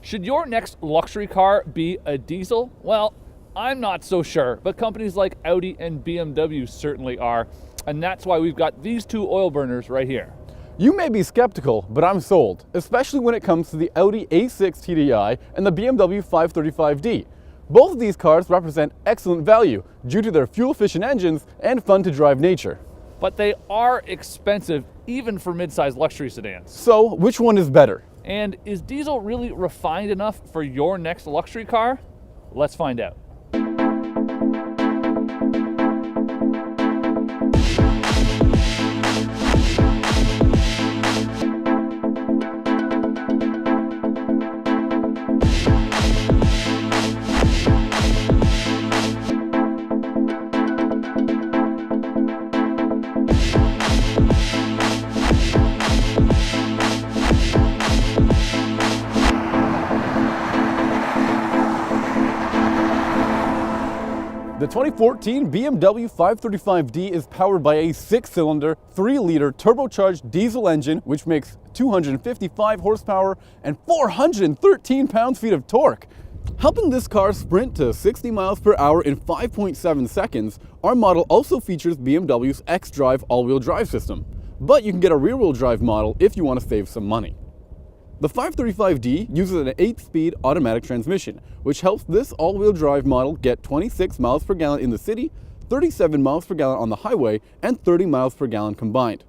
Should your next luxury car be a diesel? Well, I'm not so sure, but companies like Audi and BMW certainly are. And that's why we've got these two oil burners right here. You may be skeptical, but I'm sold, especially when it comes to the Audi A6 TDI and the BMW 535D. Both of these cars represent excellent value due to their fuel-efficient engines and fun-to-drive nature. But they are expensive, even for mid-sized luxury sedans. So, which one is better? And is diesel really refined enough for your next luxury car? Let's find out. The 2014 BMW 535D is powered by a 6-cylinder, 3-liter turbocharged diesel engine which makes 255 horsepower and 413 pounds-feet of torque. Helping this car sprint to 60 miles per hour in 5.7 seconds, our model also features BMW's xDrive all-wheel drive system. But you can get a rear-wheel drive model if you want to save some money. The 535D uses an 8-speed automatic transmission, which helps this all-wheel drive model get 26 miles per gallon in the city, 37 miles per gallon on the highway, and 30 miles per gallon combined.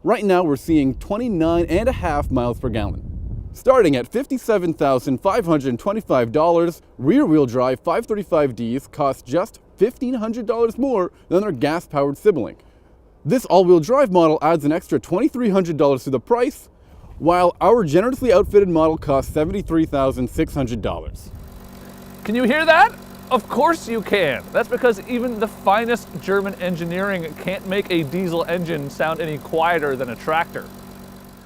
Right now we're seeing 29.5 miles per gallon. Starting at $57,525, rear-wheel drive 535Ds cost just $1,500 more than their gas-powered sibling. This all-wheel drive model adds an extra $2,300 to the price, while our generously outfitted model costs $73,600. Can you hear that? Of course you can. That's because even the finest German engineering can't make a diesel engine sound any quieter than a tractor.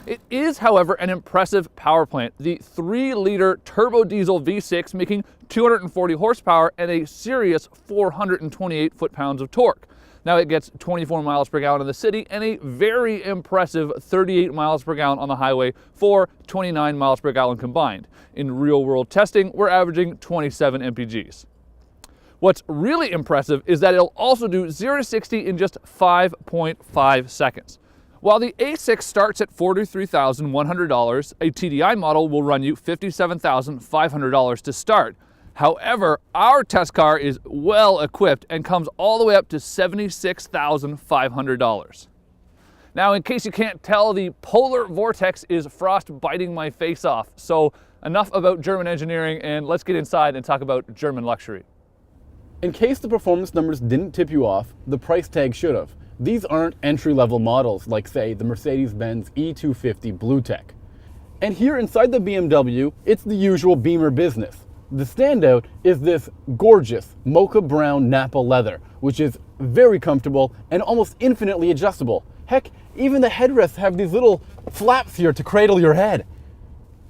It is, however, an impressive power plant. The 3-liter turbo diesel V6 making 240 horsepower and a serious 428 foot-pounds of torque. Now it gets 24 miles per gallon in the city and a very impressive 38 miles per gallon on the highway for 29 miles per gallon combined. In real-world testing, we're averaging 27 mpgs. What's really impressive is that it'll also do 0 to 60 in just 5.5 seconds. While the A6 starts at $43,100, a TDI model will run you $57,500 to start. However, our test car is well equipped and comes all the way up to $76,500. Now, in case you can't tell, the polar vortex is frost biting my face off. So enough about German engineering, and let's get inside and talk about German luxury. In case the performance numbers didn't tip you off, the price tag should have. These aren't entry-level models like, say, the Mercedes-Benz E250 BlueTEC. And here inside the BMW, it's the usual Beamer business. The standout is this gorgeous mocha brown Nappa leather, which is very comfortable and almost infinitely adjustable. Heck, even the headrests have these little flaps here to cradle your head.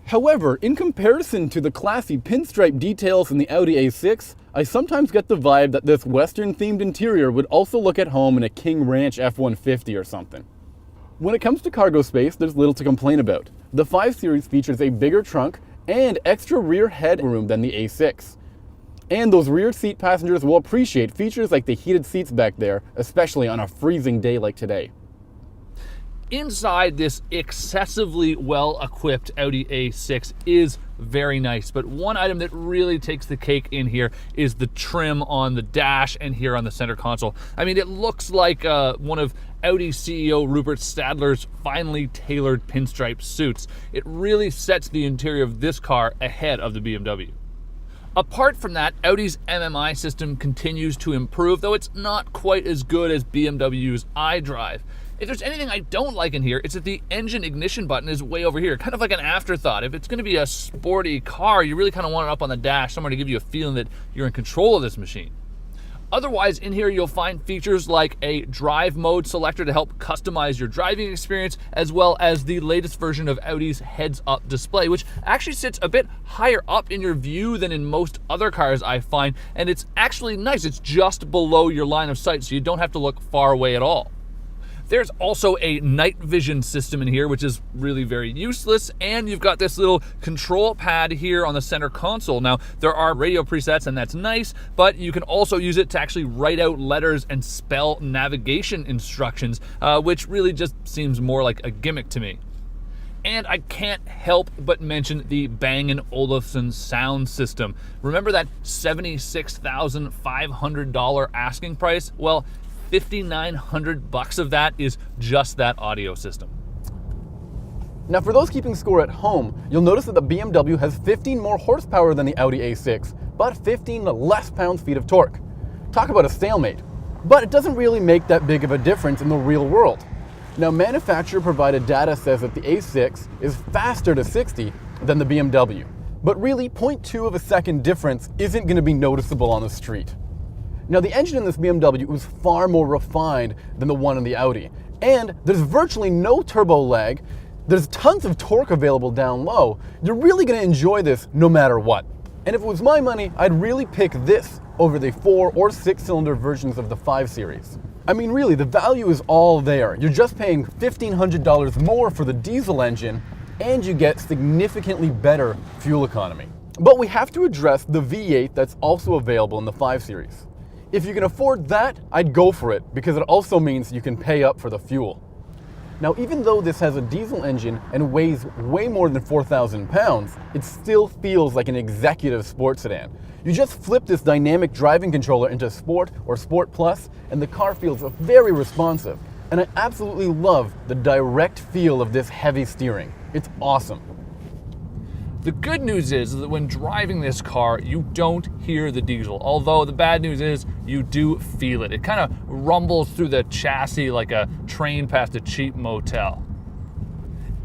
However, in comparison to the classy pinstripe details in the Audi A6, I sometimes get the vibe that this Western-themed interior would also look at home in a King Ranch F-150 or something. When it comes to cargo space, there's little to complain about. The 5 Series features a bigger trunk and extra rear headroom than the A6. And those rear seat passengers will appreciate features like the heated seats back there, especially on a freezing day like today. Inside this excessively well-equipped Audi A6 is very nice, but one item that really takes the cake in here is the trim on the dash and here on the center console. I mean, it looks like one of Audi CEO Rupert Stadler's finely tailored pinstripe suits. It really sets the interior of this car ahead of the BMW. Apart from that, Audi's MMI system continues to improve, though it's not quite as good as BMW's iDrive. If there's anything I don't like in here, it's that the engine ignition button is way over here, kind of like an afterthought. If it's going to be a sporty car, you really kind of want it up on the dash, somewhere to give you a feeling that you're in control of this machine. Otherwise, in here you'll find features like a drive mode selector to help customize your driving experience, as well as the latest version of Audi's heads-up display, which actually sits a bit higher up in your view than in most other cars I find, and it's actually nice. It's just below your line of sight, so you don't have to look far away at all. There's also a night vision system in here, which is really very useless, and you've got this little control pad here on the center console. Now, there are radio presets, and that's nice, but you can also use it to actually write out letters and spell navigation instructions, which really just seems more like a gimmick to me. And I can't help but mention the Bang & Olufsen sound system. Remember that $76,500 asking price? Well, $5,900 of that is just that audio system. Now for those keeping score at home, you'll notice that the BMW has 15 more horsepower than the Audi A6, but 15 less pounds-feet of torque. Talk about a stalemate. But it doesn't really make that big of a difference in the real world. Now manufacturer-provided data says that the A6 is faster to 60 than the BMW. But really, 0.2 of a second difference isn't going to be noticeable on the street. Now the engine in this BMW was far more refined than the one in the Audi, and there's virtually no turbo lag, there's tons of torque available down low. You're really going to enjoy this no matter what. And if it was my money, I'd really pick this over the 4 or 6 cylinder versions of the 5 Series. I mean really, the value is all there. You're just paying $1,500 more for the diesel engine, and you get significantly better fuel economy. But we have to address the V8 that's also available in the 5 Series. If you can afford that, I'd go for it, because it also means you can pay up for the fuel. Now, even though this has a diesel engine and weighs way more than 4,000 pounds, it still feels like an executive sports sedan. You just flip this dynamic driving controller into Sport or Sport Plus, and the car feels very responsive. And I absolutely love the direct feel of this heavy steering. It's awesome. The good news is that when driving this car, you don't hear the diesel. Although the bad news is you do feel it. It kind of rumbles through the chassis like a train past a cheap motel.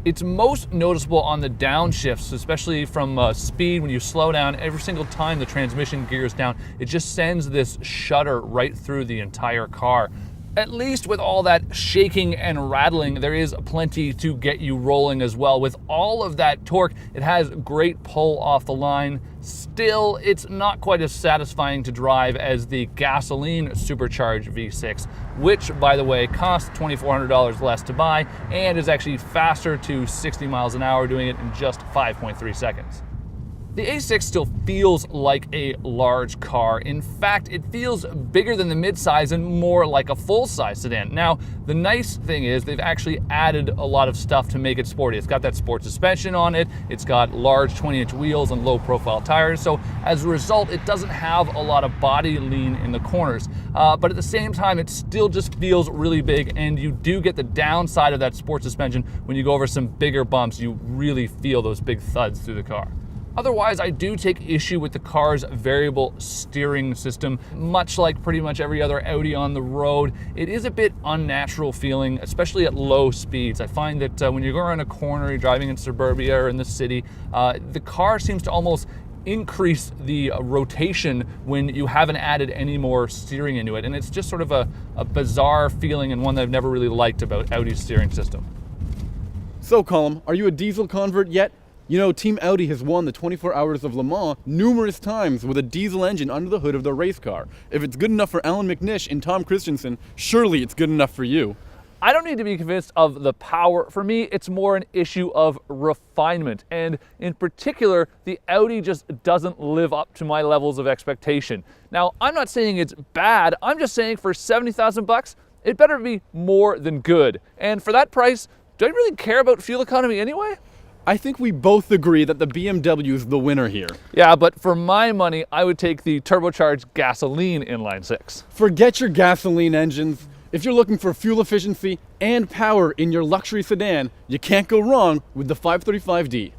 It's most noticeable on the downshifts, especially from speed. When you slow down, every single time the transmission gears down, it just sends this shudder right through the entire car. At least with all that shaking and rattling, there is plenty to get you rolling as well. With all of that torque, it has great pull off the line. Still, it's not quite as satisfying to drive as the gasoline supercharged V6, which, by the way, costs $2,400 less to buy and is actually faster to 60 miles an hour, doing it in just 5.3 seconds. The A6 still feels like a large car. In fact, it feels bigger than the midsize and more like a full-size sedan. Now, the nice thing is they've actually added a lot of stuff to make it sporty. It's got that sport suspension on it, it's got large 20-inch wheels and low-profile tires, so as a result, it doesn't have a lot of body lean in the corners. But at the same time, it still just feels really big, and you do get the downside of that sport suspension when you go over some bigger bumps. You really feel those big thuds through the car. Otherwise, I do take issue with the car's variable steering system. Much like pretty much every other Audi on the road, it is a bit unnatural feeling, especially at low speeds. I find that when you go around a corner, you're driving in suburbia or in the city, the car seems to almost increase the rotation when you haven't added any more steering into it. And it's just sort of a bizarre feeling, and one that I've never really liked about Audi's steering system. So Colm, are you a diesel convert yet? You know, Team Audi has won the 24 Hours of Le Mans numerous times with a diesel engine under the hood of their race car. If it's good enough for Alan McNish and Tom Christensen, surely it's good enough for you. I don't need to be convinced of the power. For me, it's more an issue of refinement. And in particular, the Audi just doesn't live up to my levels of expectation. Now, I'm not saying it's bad. I'm just saying for 70,000 bucks, it better be more than good. And for that price, do I really care about fuel economy anyway? I think we both agree that the BMW is the winner here. Yeah, but for my money, I would take the turbocharged gasoline inline six. Forget your gasoline engines. If you're looking for fuel efficiency and power in your luxury sedan, you can't go wrong with the 535D.